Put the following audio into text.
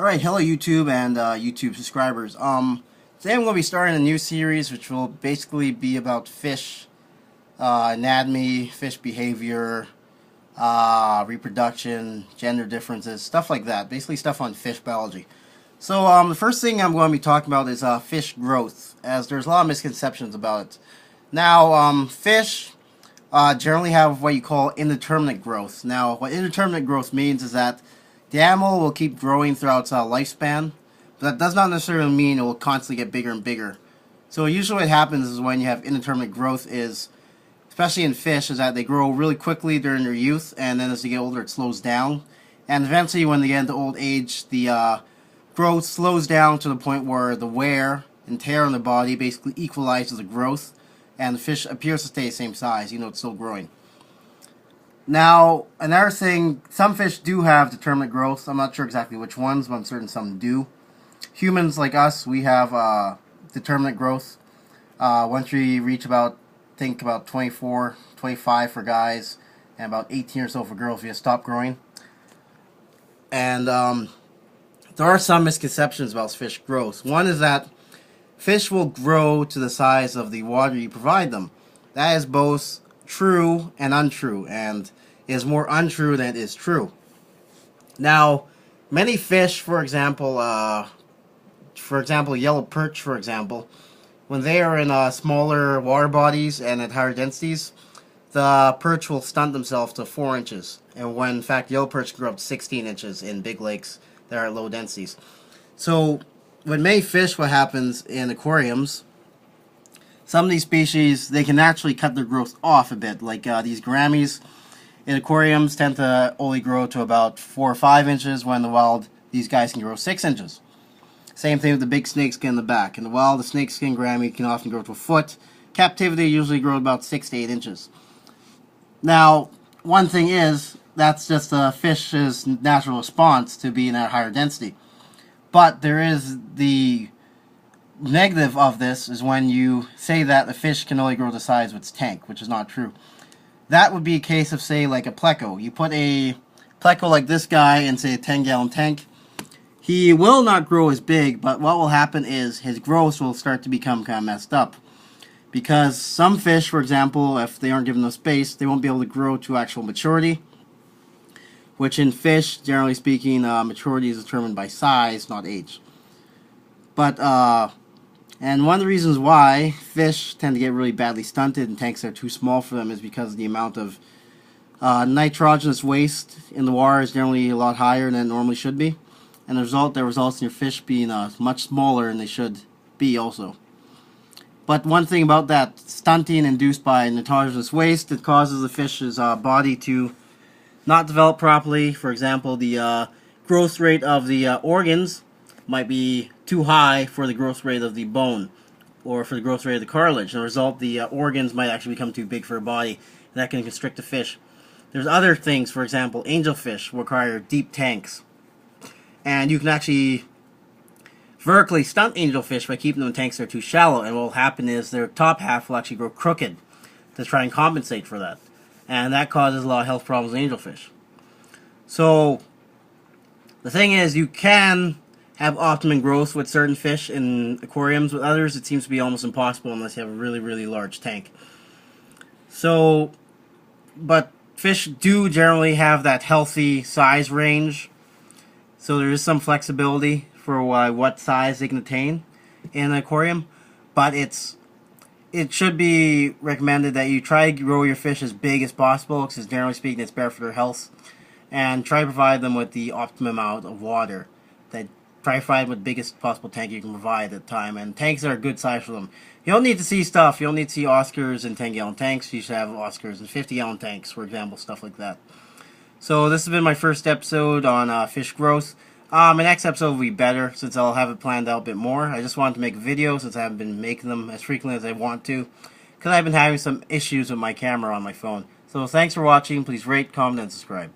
Alright, hello YouTube and YouTube subscribers. Today I'm going to be starting a new series which will basically be about fish anatomy, fish behavior, reproduction, gender differences, stuff like that. Basically stuff on fish biology. So the first thing I'm going to be talking about is fish growth, as there's a lot of misconceptions about it. Now, fish generally have what you call indeterminate growth. Now, what indeterminate growth means is that the animal will keep growing throughout its lifespan, but that does not necessarily mean it will constantly get bigger and bigger. So usually what happens is when you have indeterminate growth is, especially in fish, is that they grow really quickly during their youth, and then as they get older it slows down. And eventually when they get into old age, the growth slows down to the point where the wear and tear on the body basically equalizes the growth, and the fish appears to stay the same size, even though it's still growing. Now, another thing, some fish do have determinate growth. I'm not sure exactly which ones, but I'm certain some do. Humans like us, we have determinate growth. Once we reach about 24, 25 for guys, and about 18 or so for girls, we just stop growing. And there are some misconceptions about fish growth. One is that fish will grow to the size of the water you provide them. That is both true and untrue, and is more untrue than it is true. Now, many fish, for example, yellow perch, for example, when they are in smaller water bodies and at higher densities, the perch will stunt themselves to 4 inches, and when in fact yellow perch can grow up to 16 inches in big lakes that are at low densities. So, with many fish, what happens in aquariums, some of these species, they can actually cut their growth off a bit. Like these gouramis in aquariums tend to only grow to about 4 or 5 inches, when in the wild, these guys can grow 6 inches. Same thing with the big snakeskin in the back. In the wild, the snakeskin gourami can often grow to a foot. Captivity usually grows about 6 to 8 inches. Now, one thing is, that's just a fish's natural response to being at a higher density. But there is the negative of this is when you say that the fish can only grow the size of its tank, which is not true. That would be a case of, say, like a pleco. You put a pleco like this guy in, say, a 10-gallon tank. He will not grow as big, but what will happen is his growth will start to become kind of messed up. Because some fish, for example, if they aren't given enough space, they won't be able to grow to actual maturity. Which in fish, generally speaking, maturity is determined by size, not age. But, and one of the reasons why fish tend to get really badly stunted in tanks that are too small for them is because the amount of nitrogenous waste in the water is generally a lot higher than it normally should be. And the result that results in your fish being much smaller than they should be also. But one thing about that stunting induced by nitrogenous waste, it causes the fish's body to not develop properly. For example, the growth rate of the organs might be too high for the growth rate of the bone, or for the growth rate of the cartilage. As a result, the organs might actually become too big for a body, and that can constrict the fish. There's other things, for example, angelfish require deep tanks. And you can actually vertically stunt angelfish by keeping them in tanks that are too shallow, and what will happen is their top half will actually grow crooked to try and compensate for that. And that causes a lot of health problems in angelfish. So, the thing is, you can have optimum growth with certain fish in aquariums. With others, it seems to be almost impossible unless you have a really, really large tank. So, but fish do generally have that healthy size range. So there is some flexibility for what size they can attain in an aquarium. But it should be recommended that you try to grow your fish as big as possible, because generally speaking it's better for their health. And try to provide them with the optimum amount of water. Try to provide them with the biggest possible tank you can provide at the time. And tanks are a good size for them. You don't need to see stuff. You don't need to see Oscars in 10-gallon tanks. You should have Oscars in 50-gallon tanks, for example, stuff like that. So this has been my first episode on fish growth. My next episode will be better, since I'll have it planned out a bit more. I just wanted to make a video since I haven't been making them as frequently as I want to, because I've been having some issues with my camera on my phone. So thanks for watching. Please rate, comment, and subscribe.